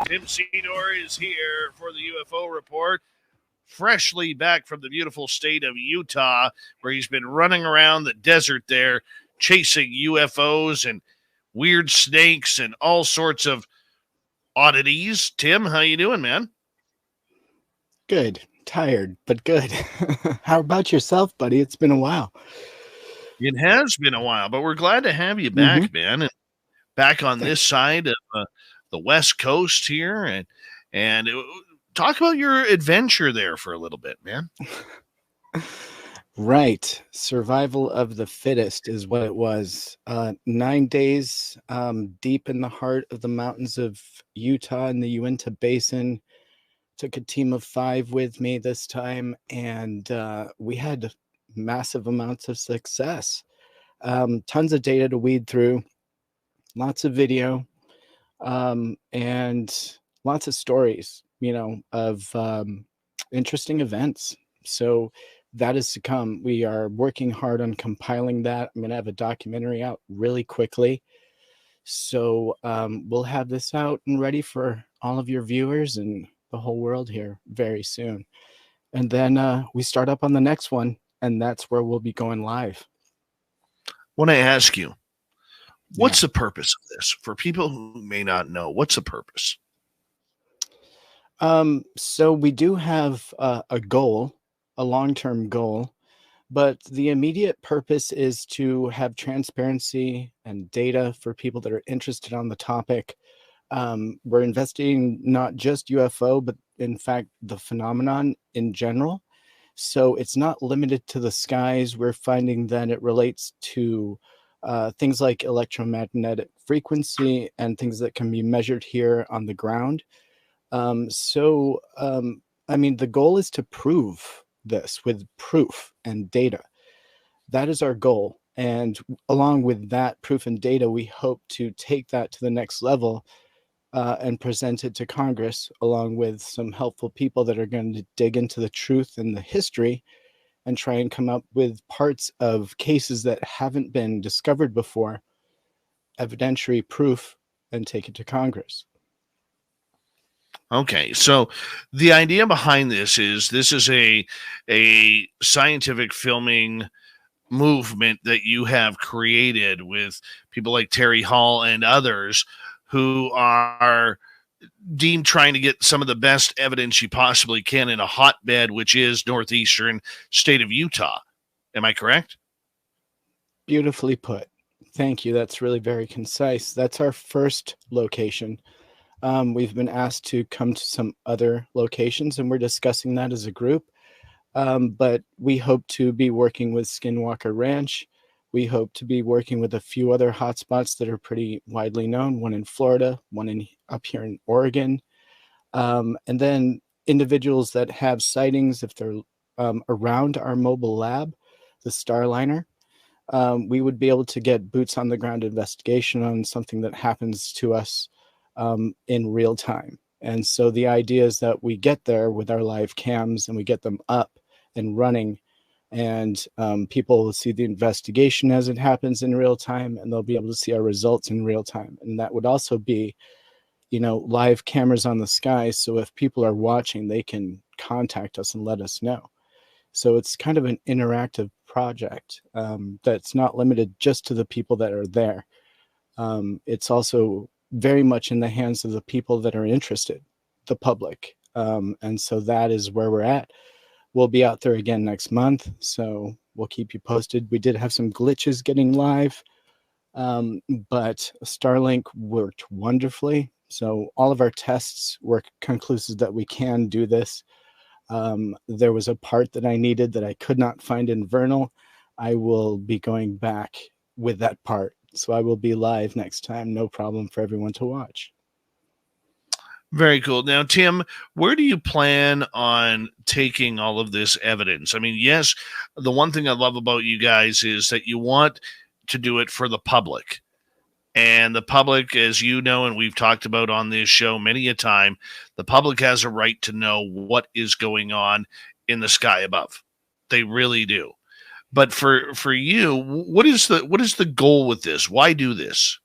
Tim Seanor is here for the UFO Report, freshly back from the beautiful state of Utah, where he's been running around the desert there, chasing UFOs and weird snakes and all sorts of oddities. Tim, how you doing, man? Good. Tired, but good. How about yourself, buddy? It's been a while. It has been a while, but we're glad to have you back, man, and back on this side of the West Coast here, and talk about your adventure there for a little bit, man. Right. Survival of the fittest is what it was. 9 days deep in the heart of the mountains of Utah in the Uinta Basin. Took a team of 5 with me this time, and we had massive amounts of success. Tons of data to weed through, lots of video, and lots of stories, of interesting events. So that is to come. We are working hard on compiling that. I'm going to have a documentary out really quickly. So we'll have this out and ready for all of your viewers and the whole world here very soon. And then we start up on the next one, and that's where we'll be going live. Want to ask you, what's the purpose of this? For people who may not know, what's the purpose? So we do have a goal, a long-term goal, but the immediate purpose is to have transparency and data for people that are interested on the topic. We're investigating not just UFO, but in fact, the phenomenon in general. So it's not limited to the skies. We're finding that it relates to things like electromagnetic frequency and things that can be measured here on the ground. I mean, the goal is to prove this with proof and data. That is our goal. And along with that proof and data, we hope to take that to the next level and present it to Congress, along with some helpful people that are going to dig into the truth and the history and try and come up with parts of cases that haven't been discovered before, evidentiary proof, and take it to Congress. Okay, so the idea behind this is a scientific filming movement that you have created with people like Terry Hall and others who are deemed trying to get some of the best evidence you possibly can in a hotbed, which is northeastern state of Utah. Am I correct? Beautifully put. Thank you. That's really very concise. That's our first location. We've been asked to come to some other locations, and we're discussing that as a group. But we hope to be working with Skinwalker Ranch. We hope to be working with a few other hotspots that are pretty widely known, one in Florida, one up here in Oregon. And then individuals that have sightings, if they're around our mobile lab, the Starliner, we would be able to get boots on the ground investigation on something that happens to us in real time. And so the idea is that we get there with our live cams and we get them up and running, and people will see the investigation as it happens in real time, and they'll be able to see our results in real time. And that would also be, live cameras on the sky. So if people are watching, they can contact us and let us know. So it's kind of an interactive project that's not limited just to the people that are there. It's also very much in the hands of the people that are interested, the public. And so that is where we're at. We'll be out there again next month, so we'll keep you posted. We did have some glitches getting live, but Starlink worked wonderfully. So all of our tests were conclusive that we can do this. There was a part that I needed that I could not find in Vernal. I will be going back with that part. So I will be live next time. No problem for everyone to watch. Very cool. Now, Tim, where do you plan on taking all of this evidence? I mean, yes, the one thing I love about you guys is that you want to do it for the public. And the public, as you know, and we've talked about on this show many a time, the public has a right to know what is going on in the sky above. They really do. But for you, what is the goal with this? Why do this?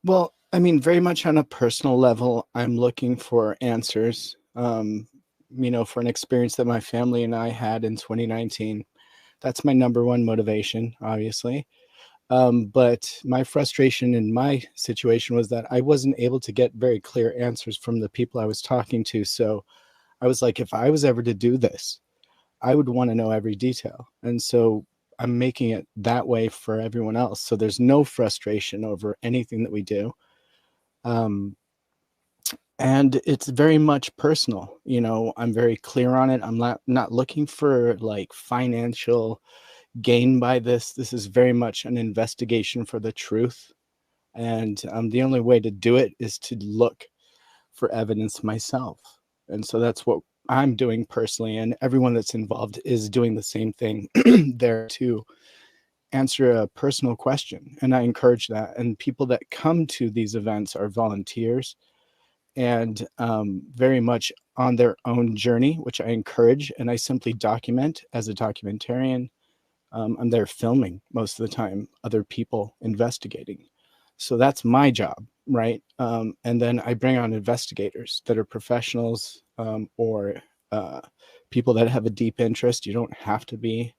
Well, I mean, very much on a personal level, I'm looking for answers. For an experience that my family and I had in 2019. That's my number one motivation, obviously. But my frustration in my situation was that I wasn't able to get very clear answers from the people I was talking to. So I was like, if I was ever to do this, I would want to know every detail. And so I'm making it that way for everyone else. So there's no frustration over anything that we do. Um, and it's very much personal. I'm very clear on it. I'm not looking for like financial gain by this. This is very much an investigation for the truth. And the only way to do it is to look for evidence myself. And so that's what I'm doing personally. And everyone that's involved is doing the same thing there to answer a personal question. And I encourage that. And people that come to these events are volunteers and very much on their own journey, which I encourage. And I simply document as a documentarian. I'm there filming most of the time, other people investigating. So that's my job, right? And then I bring on investigators that are professionals or people that have a deep interest. You don't have to be,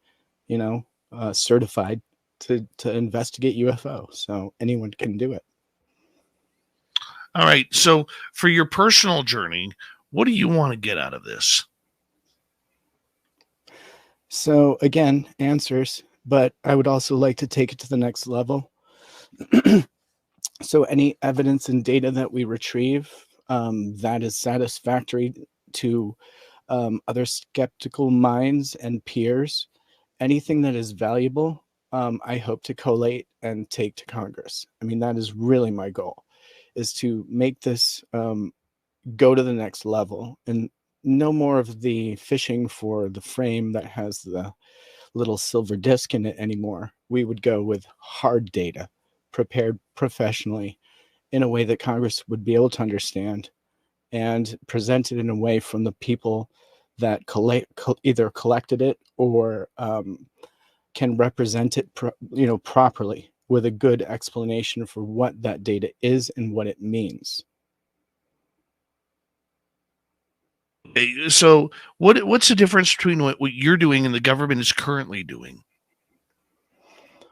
certified to investigate UFO. So anyone can do it. All right. So, for your personal journey, what do you want to get out of this? So again, answers, but I would also like to take it to the next level. So any evidence and data that we retrieve that is satisfactory to other skeptical minds and peers, anything that is valuable, I hope to collate and take to Congress. I mean, that is really my goal, is to make this go to the next level and no more of the fishing for the frame that has the little silver disc in it anymore. We would go with hard data prepared professionally in a way that Congress would be able to understand and presented in a way from the people that either collected it or can represent it properly with a good explanation for what that data is and what it means. So, what's the difference between what you're doing and the government is currently doing?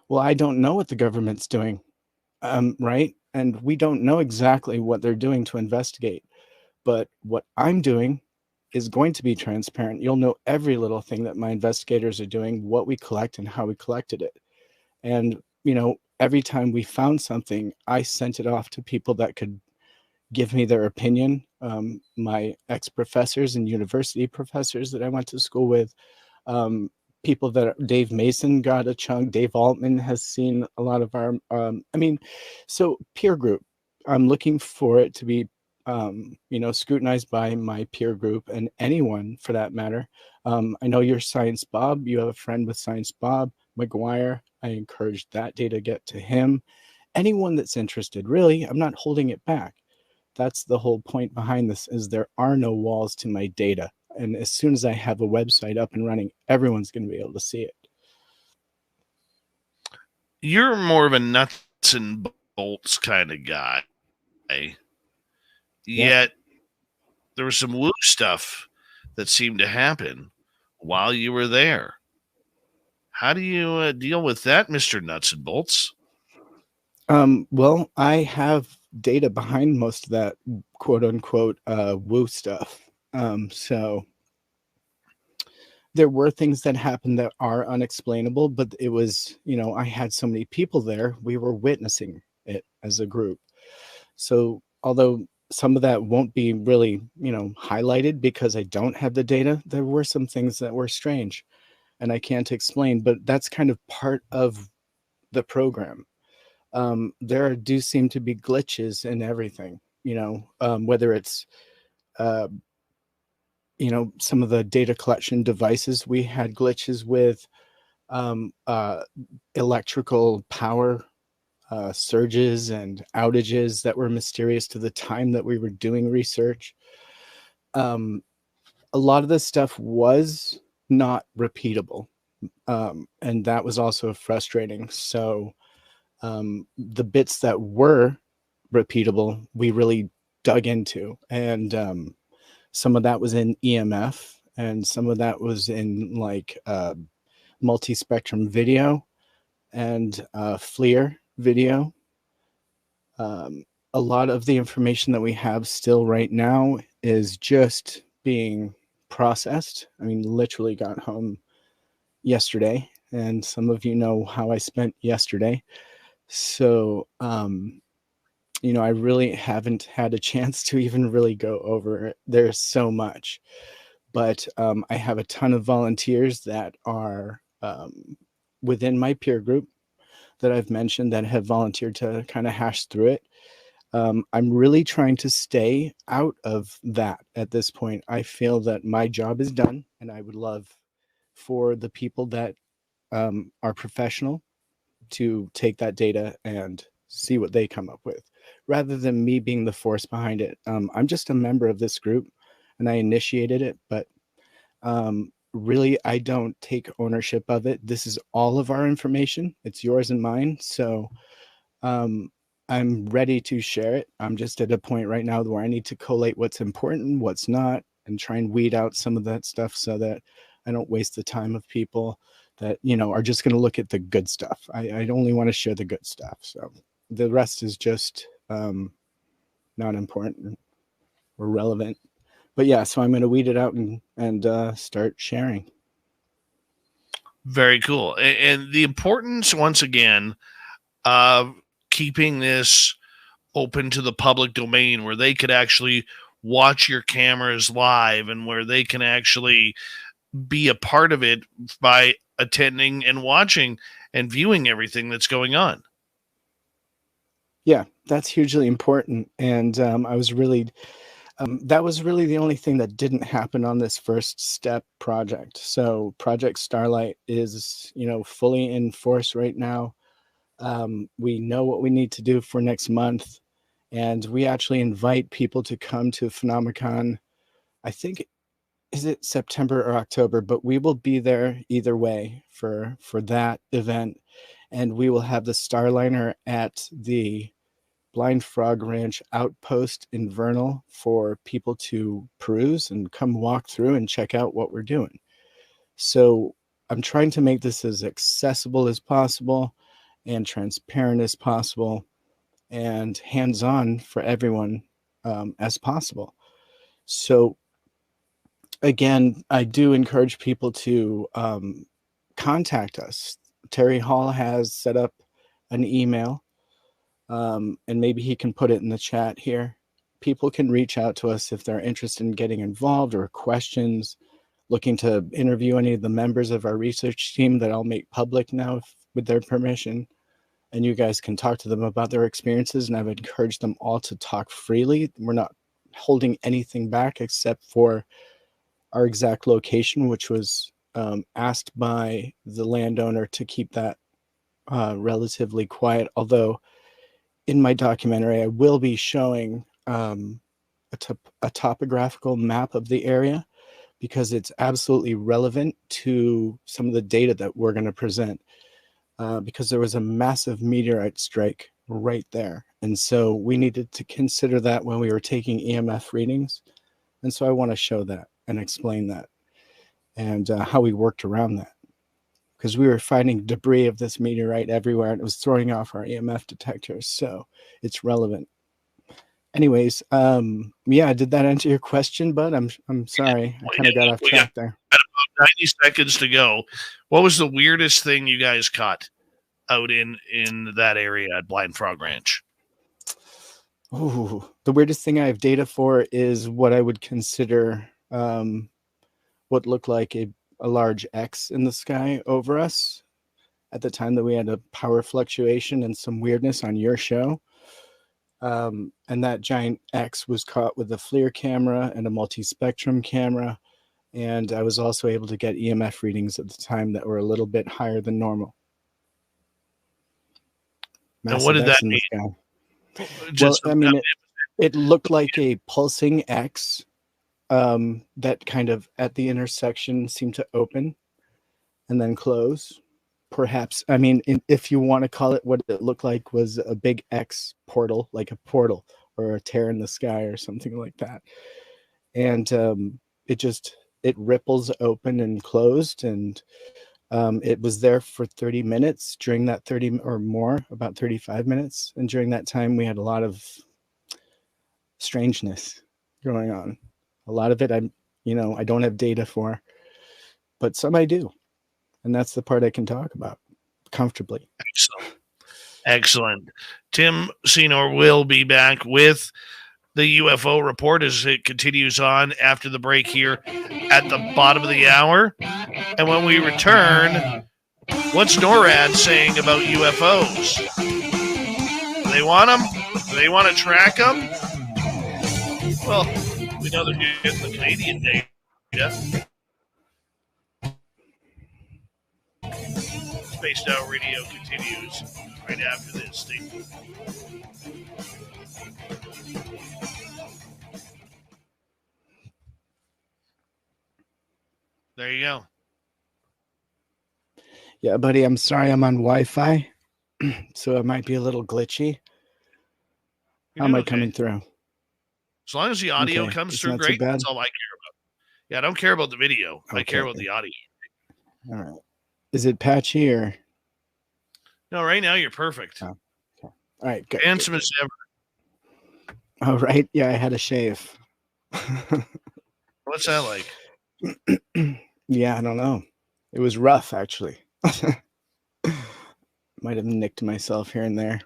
Well, I don't know what the government's doing, right? And we don't know exactly what they're doing to investigate. But what I'm doing is going to be transparent. You'll know every little thing that my investigators are doing, what we collect and how we collected it. And, every time we found something, I sent it off to people that could give me their opinion. My ex-professors and university professors that I went to school with, people that Dave Mason got a chunk. Dave Altman has seen a lot of our, so peer group. I'm looking for it to be scrutinized by my peer group and anyone for that matter. I know you're Science Bob. You have a friend with Science Bob McGuire. I encourage that data get to him. Anyone that's interested, really, I'm not holding it back. That's the whole point behind this, is there are no walls to my data. And as soon as I have a website up and running, everyone's going to be able to see it. You're more of a nuts and bolts kind of guy. Yet there was some woo stuff that seemed to happen while you were there. How do you deal with that, Mr. Nuts and Bolts? Well, I have data behind most of that quote unquote woo stuff. So there were things that happened that are unexplainable, but it was, I had so many people there, we were witnessing it as a group. So although some of that won't be really, highlighted because I don't have the data, there were some things that were strange and I can't explain, but that's kind of part of the program. There do seem to be glitches in everything, whether it's, some of the data collection devices. We had glitches with electrical power surges and outages that were mysterious to the time that we were doing research. A lot of this stuff was not repeatable. And that was also frustrating. So the bits that were repeatable, we really dug into. And some of that was in EMF, and some of that was in like multi-spectrum video and FLIR video. A lot of the information that we have still right now is just being processed. I mean, literally got home yesterday, and some of you know how I spent yesterday. So, you know, I really haven't had a chance to even really go over it. There's so much, but I have a ton of volunteers that are within my peer group that I've mentioned that have volunteered to kind of hash through it. I'm really trying to stay out of that at this point. I feel that my job is done, and I would love for the people that are professional to take that data and see what they come up with, rather than me being the force behind it. I'm just a member of this group, and I initiated it, but really, I don't take ownership of it. This is all of our information. It's yours and mine. So I'm ready to share it. I'm just at a point right now where I need to collate what's important, what's not, and try and weed out some of that stuff so that I don't waste the time of people that, you know, are just going to look at the good stuff. I only want to share the good stuff. So the rest is just not important or relevant. But yeah, so I'm going to weed it out and start sharing. Very cool. And the importance, once again, of keeping this open to the public domain where they could actually watch your cameras live and where they can actually be a part of it by attending and watching and viewing everything that's going on. Yeah, that's hugely important. And I was really, that was really the only thing that didn't happen on this first step project. So Project Starlight is, you know, fully in force right now. We know what we need to do for next month, and we actually invite people to come to Phenomenon. I think, is it September or October, but we will be there either way for that event, and we will have the Starliner at the Blind Frog Ranch outpost in Vernal for people to peruse and come walk through and check out what we're doing. So I'm trying to make this as accessible as possible and transparent as possible and hands-on for everyone as possible. So again, I do encourage people to contact us. Terry Hall has set up an email, and maybe he can put it in the chat here. People can reach out to us if they're interested in getting involved or questions, looking to interview any of the members of our research team that I'll make public now with their permission. And you guys can talk to them about their experiences. And I've encouraged them all to talk freely. We're not holding anything back except for our exact location, which was asked by the landowner to keep that relatively quiet. Although in my documentary, I will be showing a topographical map of the area, because it's absolutely relevant to some of the data that we're going to present. Because there was a massive meteorite strike right there. And so we needed to consider that when we were taking EMF readings. And so I want to show that and explain that and how we worked around that. Because we were finding debris of this meteorite everywhere, and it was throwing off our EMF detectors. So it's relevant. Anyways, yeah, did that answer your question, bud? I'm sorry. I kind of got off track there. 90 seconds to go. What was the weirdest thing you guys caught out in that area at Blind Frog Ranch? Oh, the weirdest thing I have data for is what I would consider what looked like a large X in the sky over us at the time that we had a power fluctuation and some weirdness on your show. And that giant X was caught with a FLIR camera and a multi-spectrum camera. And I was also able to get EMF readings at the time that were a little bit higher than normal. And what did that mean? Well, I mean, it looked like a pulsing X that kind of at the intersection seemed to open and then close, perhaps. I mean, if you want to call it, what it looked like was a big X portal, like a portal or a tear in the sky or something like that. And it ripples open and closed, and it was there for 30 minutes. During that 30 or more, about 35 minutes, and during that time we had a lot of strangeness going on. A lot of it I don't have data for, but some I do, and that's the part I can talk about comfortably. Excellent. Tim Seanor will be back with the UFO report as it continues on after the break here at the bottom of the hour. And when we return, what's NORAD saying about UFOs? Do they want them? Do they want to track them? Well, we know they're getting the Canadian data. Spaced Out Radio continues right after this. Stay tuned. There you go. Yeah, buddy, I'm sorry I'm on Wi-Fi, so it might be a little glitchy. How am I coming through? As long as the audio comes through great, that's all I care about. Yeah, I don't care about the video. I care about the audio. All right. Is it patchy or? No, right now you're perfect. Oh, okay. All right, good. Handsome as ever. Oh, right. Yeah, I had a shave. What's that like? Yeah, I don't know. It was rough, actually. Might have nicked myself here and there.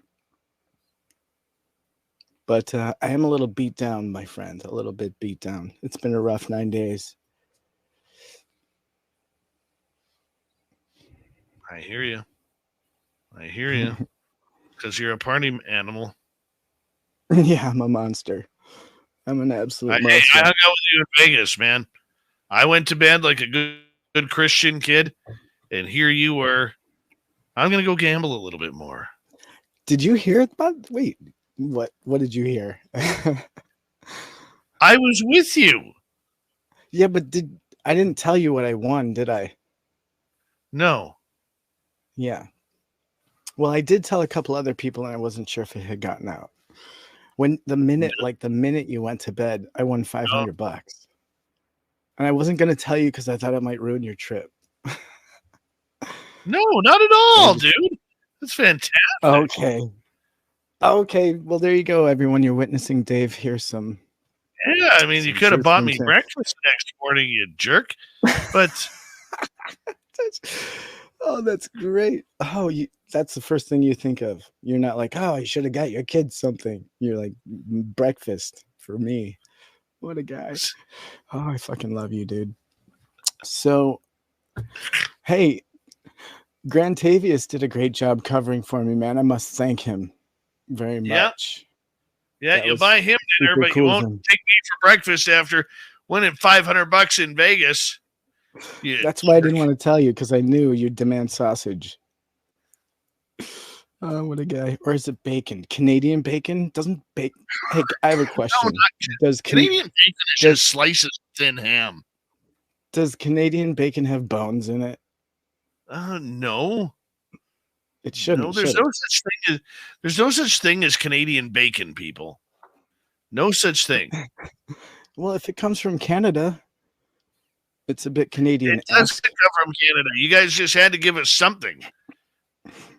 But I am a little beat down, my friend. A little bit beat down. It's been a rough 9 days. I hear you. Because you're a party animal. Yeah, I'm a monster. I'm an absolute monster. Hey, I hung out with you in Vegas, man. I went to bed like a good Christian kid, and here you were. I'm going to go gamble a little bit more. Did you hear about? Wait, what did you hear? I was with you. Yeah, but I didn't tell you what I won, did I? No. Yeah. Well, I did tell a couple other people, and I wasn't sure if it had gotten out. The minute you went to bed, I won $500. And I wasn't going to tell you because I thought it might ruin your trip. No, not at all, dude. That's fantastic. Okay. Well, there you go, everyone. You're witnessing Dave hear some. Yeah, I mean, you could have bought me breakfast next morning, you jerk. But that's great. Oh, that's the first thing you think of. You're not like, oh, I should have got your kids something. You're like, breakfast for me. What a guy. Oh, I fucking love you, dude. So, hey, Grantavius did a great job covering for me, man. I must thank him very much. Yeah, you'll buy him dinner, but you won't take me for breakfast after winning $500 in Vegas. Yeah, that's why I didn't want to tell you, because I knew you'd demand sausage. Oh, what a guy. Or is it bacon? Canadian bacon? Doesn't bacon... Hey, I have a question. No, Canadian bacon is just slices of thin ham. Does Canadian bacon have bones in it? No. It shouldn't. No, there's no such thing as Canadian bacon, people. No such thing. Well, if it comes from Canada, it's a bit Canadian. It doesn't come from Canada. You guys just had to give us something.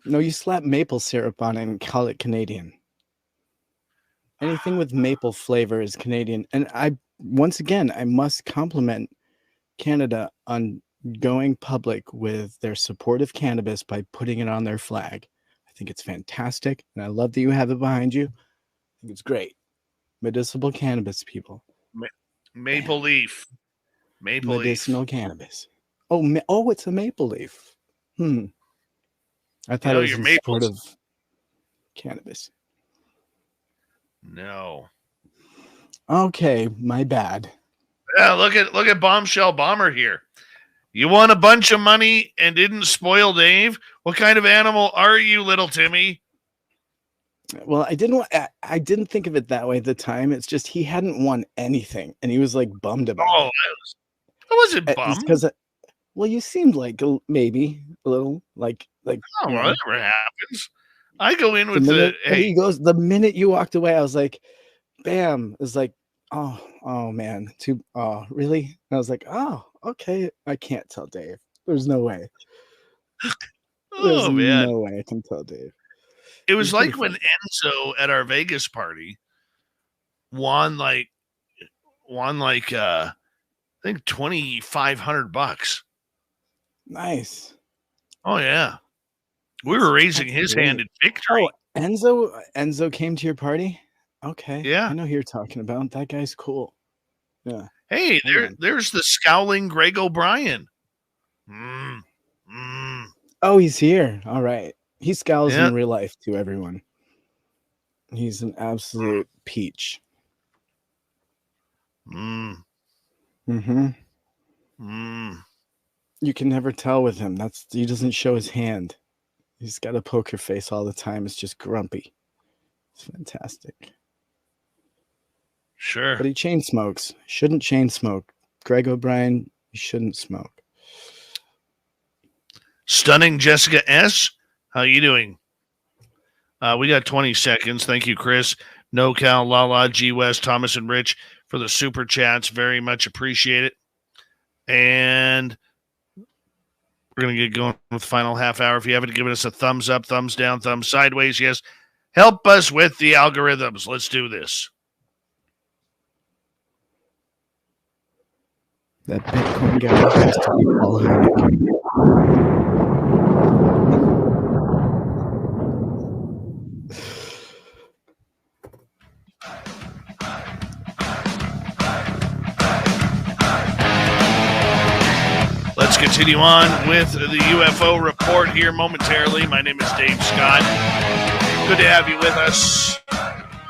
No, you slap maple syrup on it and call it Canadian. Anything with maple flavor is Canadian. And I must compliment Canada on going public with their support of cannabis by putting it on their flag. I think it's fantastic. And I love that you have it behind you. I think it's great. Medicinal cannabis, people. Maple leaf. Medicinal cannabis. Oh, it's a maple leaf. I thought it was in support of cannabis. No. Okay, my bad. Yeah, look at Bombshell Bomber here. You won a bunch of money and didn't spoil Dave? What kind of animal are you, little Timmy? Well, I didn't think of it that way at the time. It's just he hadn't won anything, and he was like bummed about it. I wasn't bummed. Well, you seemed like maybe a little like like, Oh, you well, know, that never happens. I go in the with minute hey, he goes, the minute you walked away, I was like, bam. It's like, oh man, really? And I was like, oh, okay. I can't tell Dave. There's no way. There's oh man. no way I can tell Dave. It It was was pretty like when funny. Enzo at our Vegas party won like I think $2,500. Nice. Oh yeah. We were raising That's his hand great. in victory. Oh, Enzo came to your party? Okay. Yeah. I know who you're talking about. That guy's cool. Yeah. Hey, Right on. there's the scowling Greg O'Brien. Mm, mm, Oh, he's here. All right. He scowls yeah. in real life to everyone. He's an absolute peach. Mm, Mm-hmm. mm. You can never tell with him. He doesn't show his hand. He's got a poker face all the time. It's just grumpy. It's fantastic. Sure. But he chain smokes. Shouldn't chain smoke. Greg O'Brien, you shouldn't smoke. Stunning Jessica S. How you doing? We got 20 seconds. Thank you, Chris. NoCal, Lala, G West, Thomas, and Rich for the super chats. Very much appreciate it. And we're going to get going with the final half hour. If you haven't given us a thumbs up, thumbs down, thumbs sideways, yes, help us with the algorithms. Let's do this. That Bitcoin guy has to be Paul Heineken. Let's continue on with the UFO report here momentarily. My name is Dave Scott. Good to have you with us.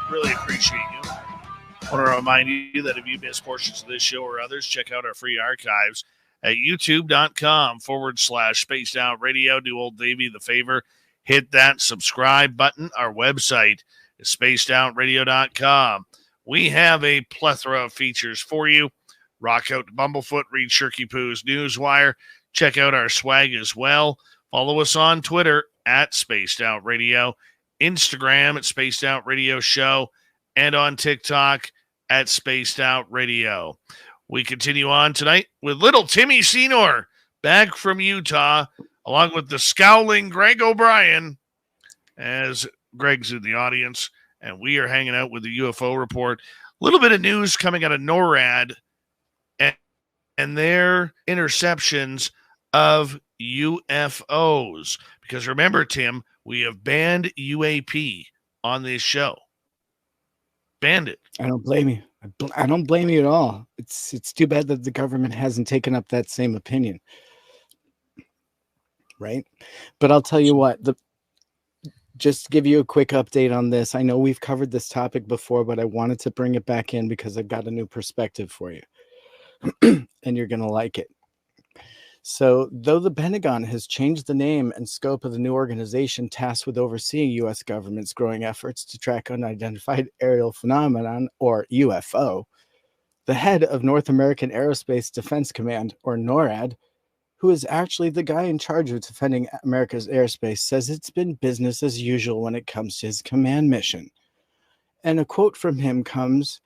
Really appreciate you. I want to remind you that if you missed portions of this show or others, check out our free archives at youtube.com/spaced out radio. Do old Davey the favor. Hit that subscribe button. Our website is spacedoutradio.com. We have a plethora of features for you. Rock out to Bumblefoot, read Shirky Poo's Newswire. Check out our swag as well. Follow us on Twitter at Spaced Out Radio, Instagram at Spaced Out Radio Show, and on TikTok at Spaced Out Radio. We continue on tonight with little Timmy Seanor, back from Utah, along with the scowling Greg O'Brien, as Greg's in the audience, and we are hanging out with the UFO report. A little bit of news coming out of NORAD and their interceptions of UFOs. Because remember, Tim, we have banned UAP on this show. Banned it. I don't blame you. I don't blame you at all. It's too bad that the government hasn't taken up that same opinion. Right? But I'll tell you what, just to give you a quick update on this, I know we've covered this topic before, but I wanted to bring it back in because I've got a new perspective for you. And you're going to like it. So, though the Pentagon has changed the name and scope of the new organization tasked with overseeing U.S. government's growing efforts to track unidentified aerial phenomenon, or UFO, the head of North American Aerospace Defense Command, or NORAD, who is actually the guy in charge of defending America's airspace, says it's been business as usual when it comes to his command mission. And a quote from him comes,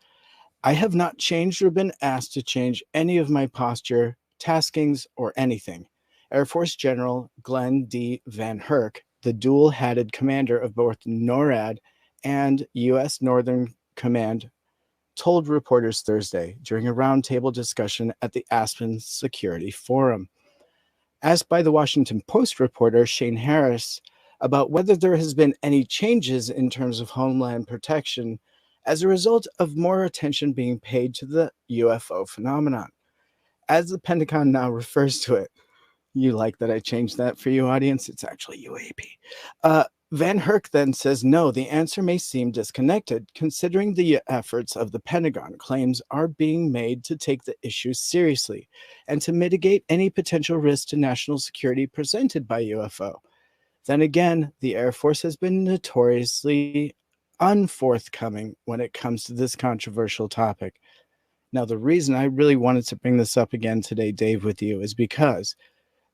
"I have not changed or been asked to change any of my posture, taskings, or anything." Air Force General Glenn D. Van Herk, the dual-hatted commander of both NORAD and U.S. Northern Command, told reporters Thursday during a roundtable discussion at the Aspen Security Forum. Asked by the Washington Post reporter Shane Harris about whether there has been any changes in terms of homeland protection as a result of more attention being paid to the UFO phenomenon, as the Pentagon now refers to it. You like that I changed that for you, audience? It's actually UAP. Van Herk then says, no, the answer may seem disconnected, considering the efforts of the Pentagon claims are being made to take the issue seriously and to mitigate any potential risk to national security presented by UFO. Then again, the Air Force has been notoriously unforthcoming when it comes to this controversial topic. Now, the reason I really wanted to bring this up again today, Dave, with you is because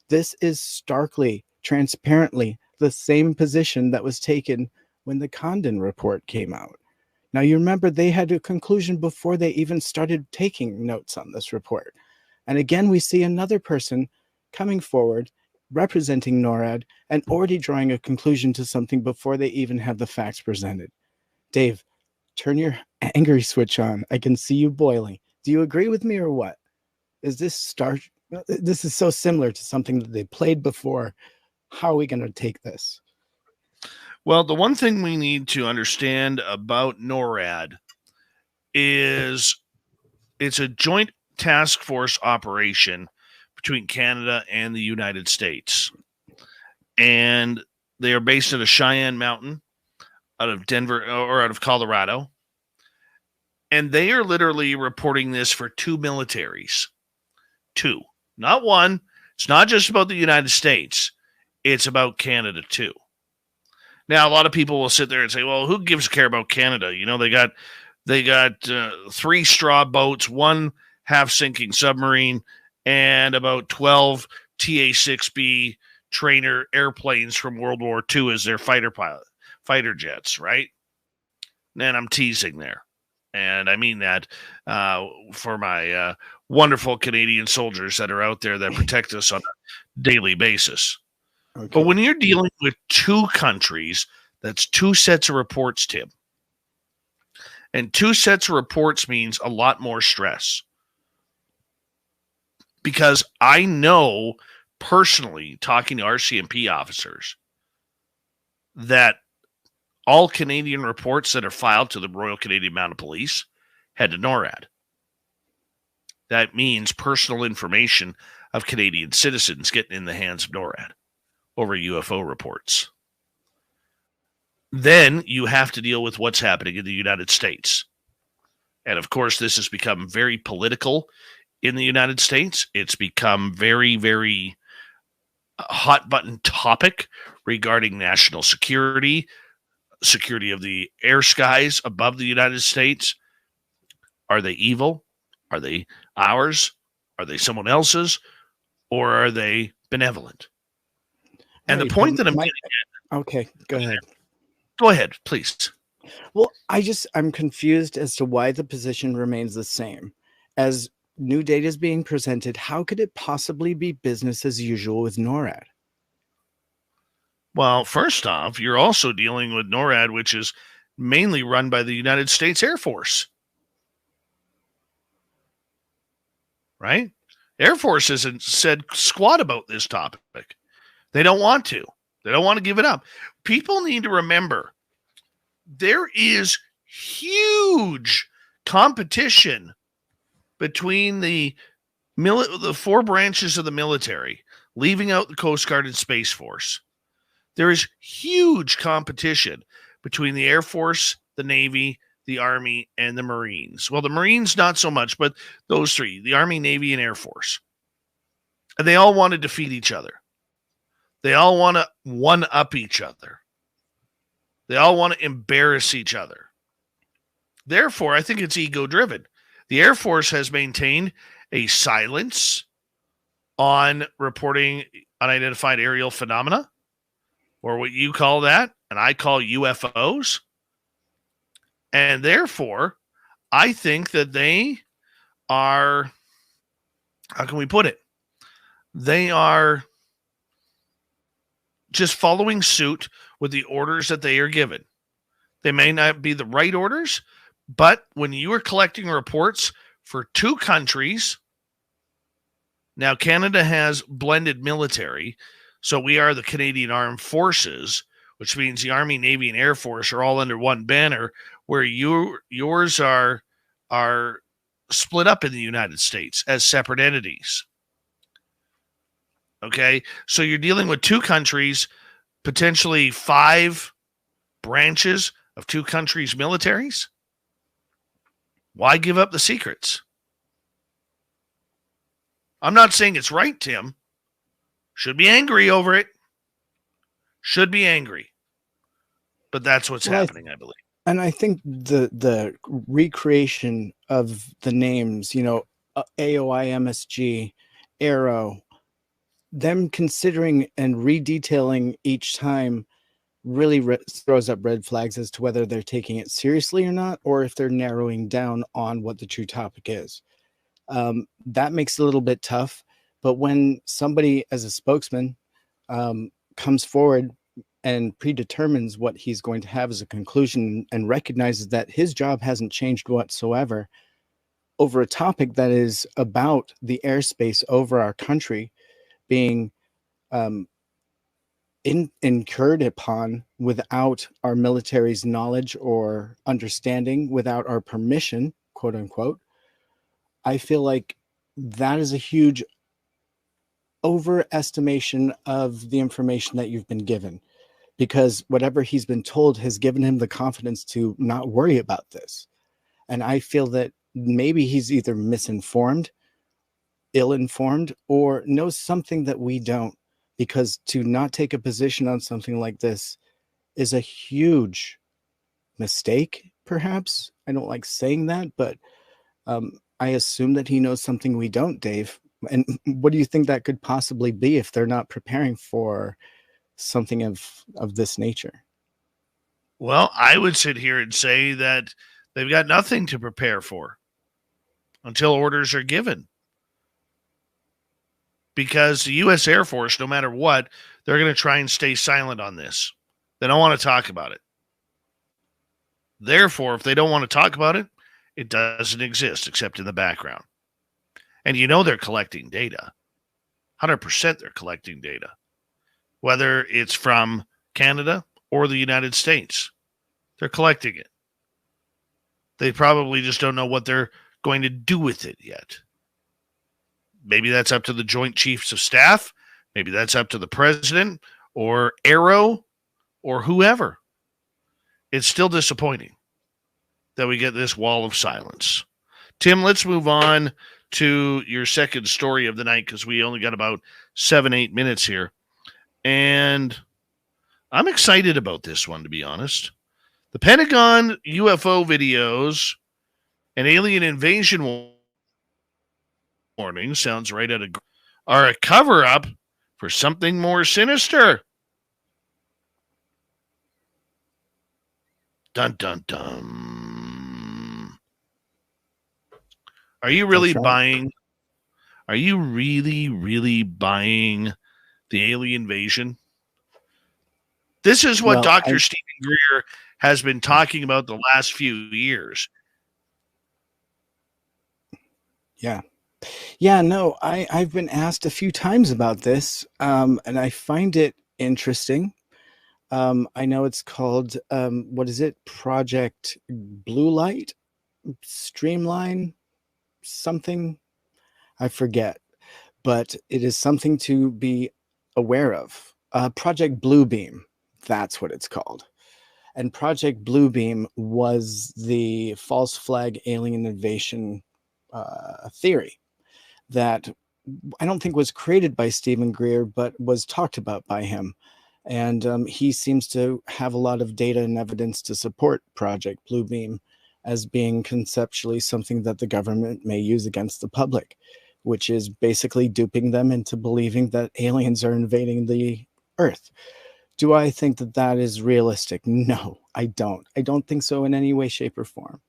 this is starkly transparently the same position that was taken when the Condon report came out. Now, you remember they had a conclusion before they even started taking notes on this report. And again, we see another person coming forward representing NORAD and already drawing a conclusion to something before they even have the facts presented. Dave, turn your angry switch on. I can see you boiling. Do you agree with me or what? Is this This is so similar to something that they played before. How are we going to take this? Well, the one thing we need to understand about NORAD is it's a joint task force operation between Canada and the United States. And they are based at a Cheyenne Mountain out of Denver or out of Colorado. And they are literally reporting this for two militaries. Two, not one. It's not just about the United States. It's about Canada too. Now, a lot of people will sit there and say, well, who gives a care about Canada? You know, they got 3 straw boats, 1 half-sinking submarine, and about 12 TA-6B trainer airplanes from World War II as their fighter jets, right? And I'm teasing there. And I mean that for my wonderful Canadian soldiers that are out there that protect us on a daily basis. Okay. But when you're dealing with 2 countries, that's 2 sets of reports, Tim. And 2 sets of reports means a lot more stress. Because I know personally, talking to RCMP officers, that all Canadian reports that are filed to the Royal Canadian Mounted Police head to NORAD. That means personal information of Canadian citizens getting in the hands of NORAD over UFO reports. Then you have to deal with what's happening in the United States. And of course, this has become very political in the United States. It's become very, very hot button topic regarding national security, security of the air skies above the United States. Are they evil? Are they ours? Are they someone else's? Or are they benevolent? And the point that I'm getting at... Okay, go ahead. Go ahead, please. Well, I'm confused as to why the position remains the same. As new data is being presented, how could it possibly be business as usual with NORAD? Well, first off, you're also dealing with NORAD, which is mainly run by the United States Air Force. Right? Air Force hasn't said squat about this topic. They don't want to. They don't want to give it up. People need to remember there is huge competition between the 4 branches of the military, leaving out the Coast Guard and Space Force. There is huge competition between the Air Force, the Navy, the Army, and the Marines. Well, the Marines, not so much, but those 3, the Army, Navy, and Air Force. And they all want to defeat each other. They all want to one-up each other. They all want to embarrass each other. Therefore, I think it's ego-driven. The Air Force has maintained a silence on reporting unidentified aerial phenomena, or what you call that, and I call UFOs. And therefore, I think that they are, how can we put it? They are just following suit with the orders that they are given. They may not be the right orders, but when you are collecting reports for 2 countries, now Canada has blended military, so we are the Canadian Armed Forces, which means the Army, Navy, and Air Force are all under one banner, where yours are split up in the United States as separate entities. Okay, so you're dealing with 2 countries, potentially 5 branches of 2 countries' militaries. Why give up the secrets? I'm not saying it's right, Tim. Should be angry over it. Should be angry. But that's what's happening, I believe. And I think the recreation of the names, AOI, MSG, Arrow, them considering and redetailing each time really throws up red flags as to whether they're taking it seriously or not, or if they're narrowing down on what the true topic is. That makes it a little bit tough. But when somebody as a spokesman comes forward and predetermines what he's going to have as a conclusion and recognizes that his job hasn't changed whatsoever over a topic that is about the airspace over our country being incurred upon without our military's knowledge or understanding, without our permission, quote unquote, I feel like that is a huge overestimation of the information that you've been given, because whatever he's been told has given him the confidence to not worry about this. And I feel that maybe he's either misinformed, ill-informed, or knows something that we don't, because to not take a position on something like this is a huge mistake, perhaps. I don't like saying that, but I assume that he knows something we don't, Dave. And what do you think that could possibly be if they're not preparing for something of this nature? Well, I would sit here and say that they've got nothing to prepare for until orders are given. Because the U.S. Air Force, no matter what, they're going to try and stay silent on this. They don't want to talk about it. Therefore, if they don't want to talk about it, it doesn't exist except in the background. And you know they're collecting data. 100% they're collecting data. Whether it's from Canada or the United States, they're collecting it. They probably just don't know what they're going to do with it yet. Maybe that's up to the Joint Chiefs of Staff. Maybe that's up to the president or Arrow or whoever. It's still disappointing that we get this wall of silence. Tim, let's move on to your second story of the night, because we only got about 7-8 minutes here. And I'm excited about this one, to be honest. The Pentagon UFO videos and alien invasion warning sounds right out of are a cover-up for something more sinister. Dun, dun, dun. Are you really buying? Are you really buying the alien invasion? This is what Dr. Stephen Greer has been talking about the last few years. Yeah. Yeah, no, I've been asked a few times about this, and I find it interesting. I know it's called, what is it? Project Blue Light? Streamline? Something? I forget. But it is something to be aware of. Project Bluebeam, that's what it's called. And Project Bluebeam was the false flag alien invasion theory that I don't think was created by Stephen Greer, but was talked about by him. And he seems to have a lot of data and evidence to support Project Bluebeam as being conceptually something that the government may use against the public, which is basically duping them into believing that aliens are invading the Earth. Do I think that that is realistic? No, I don't. I don't think so in any way, shape, or form,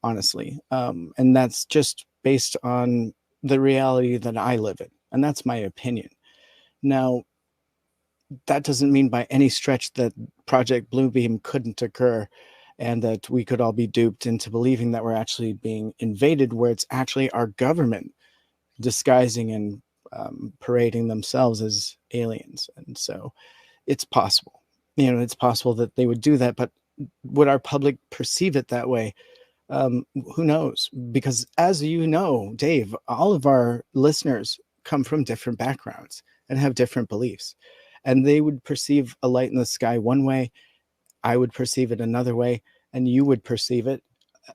honestly. And that's just based on the reality that I live in. And that's my opinion. Now, that doesn't mean by any stretch that Project Bluebeam couldn't occur and that we could all be duped into believing that we're actually being invaded, where it's actually our government disguising and parading themselves as aliens. And so it's possible, it's possible that they would do that, but would our public perceive it that way? Who knows? Because as you know, Dave, all of our listeners come from different backgrounds and have different beliefs, and they would perceive a light in the sky one way. I would perceive it another way, and you would perceive it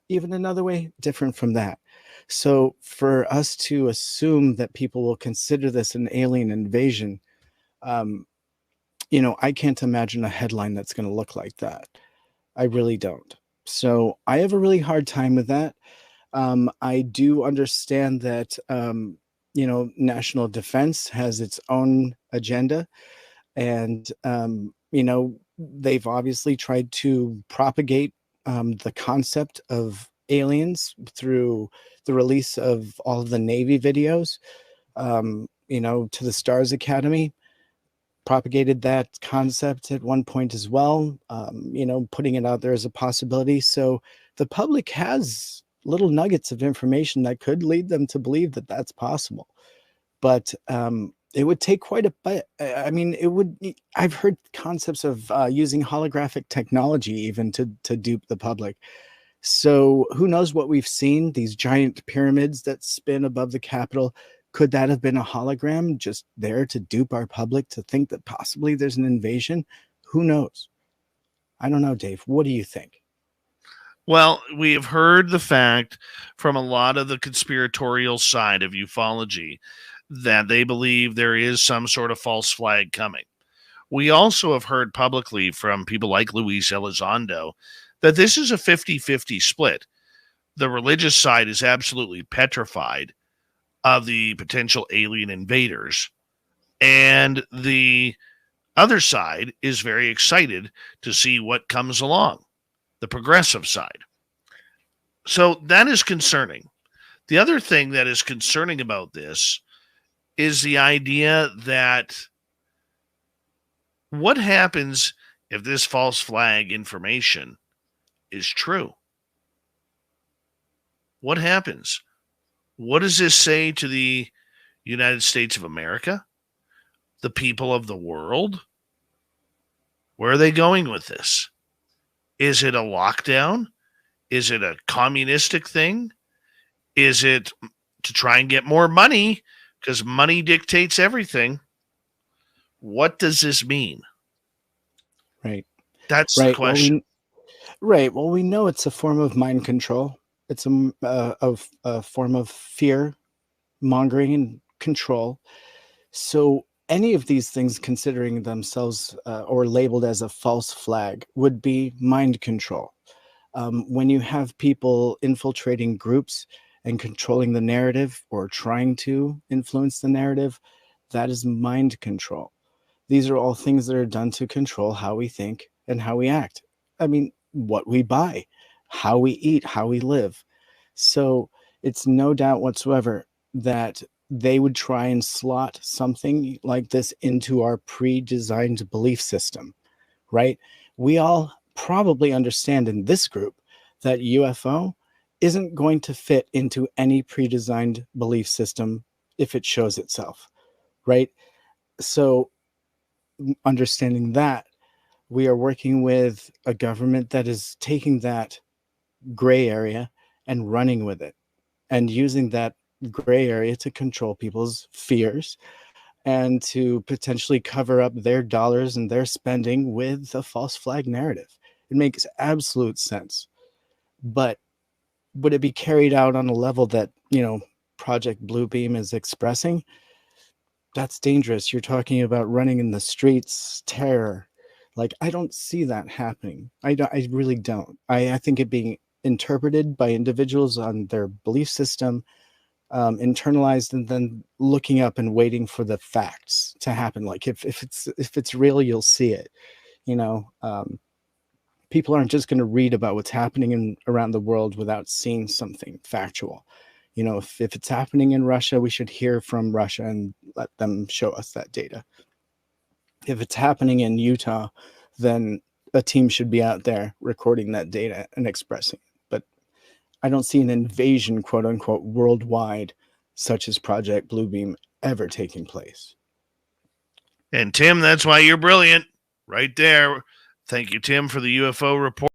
even another way different from that. So for us to assume that people will consider this an alien invasion, I can't imagine a headline that's going to look like that. I really don't. So I have a really hard time with that. I do understand that national defense has its own agenda. And, they've obviously tried to propagate the concept of aliens through the release of all of the Navy videos, to the Stars Academy, propagated that concept at one point as well, putting it out there as a possibility. So the public has little nuggets of information that could lead them to believe that that's possible. But it would take quite a bit. I mean, I've heard concepts of using holographic technology even to dupe the public. So who knows what we've seen? These giant pyramids that spin above the Capitol. Could that have been a hologram just there to dupe our public to think that possibly there's an invasion? Who knows? I don't know, Dave. What do you think? Well, we have heard the fact from a lot of the conspiratorial side of ufology that they believe there is some sort of false flag coming. We also have heard publicly from people like Luis Elizondo that this is a 50-50 split. The religious side is absolutely petrified of the potential alien invaders, and the other side is very excited to see what comes along, the progressive side. So that is concerning. The other thing that is concerning about this is the idea that what happens if this false flag information is true? What happens? What does this say to the United States of America? The people of the world? Where are they going with this? Is it a lockdown? Is it a communistic thing? Is it to try and get more money? Because money dictates everything. What does this mean? Right. That's the question. Well, we know it's a form of mind control. It's a form of fear mongering and control. So any of these things considering themselves or labeled as a false flag would be mind control. When you have people infiltrating groups and controlling the narrative or trying to influence the narrative, that is mind control. These are all things that are done to control how we think and how we act. I mean, what we buy, how we eat, how we live. So it's no doubt whatsoever that they would try and slot something like this into our pre-designed belief system, right? We all probably understand in this group that UFO isn't going to fit into any pre-designed belief system if it shows itself, right? So understanding that, we are working with a government that is taking that gray area and running with it and using that gray area to control people's fears and to potentially cover up their dollars and their spending with a false flag narrative. It makes absolute sense. But would it be carried out on a level that, Project Bluebeam is expressing? That's dangerous. You're talking about running in the streets, terror. Like, I don't see that happening. I really don't. I think it being interpreted by individuals on their belief system, internalized, and then looking up and waiting for the facts to happen. Like if it's real, you'll see it. People aren't just going to read about what's happening around the world without seeing something factual. If it's happening in Russia, we should hear from Russia and let them show us that data. If it's happening in Utah, then a team should be out there recording that data and expressing it. But I don't see an invasion, quote unquote, worldwide, such as Project Bluebeam, ever taking place. And Tim, that's why you're brilliant. Right there. Thank you, Tim, for the UFO report.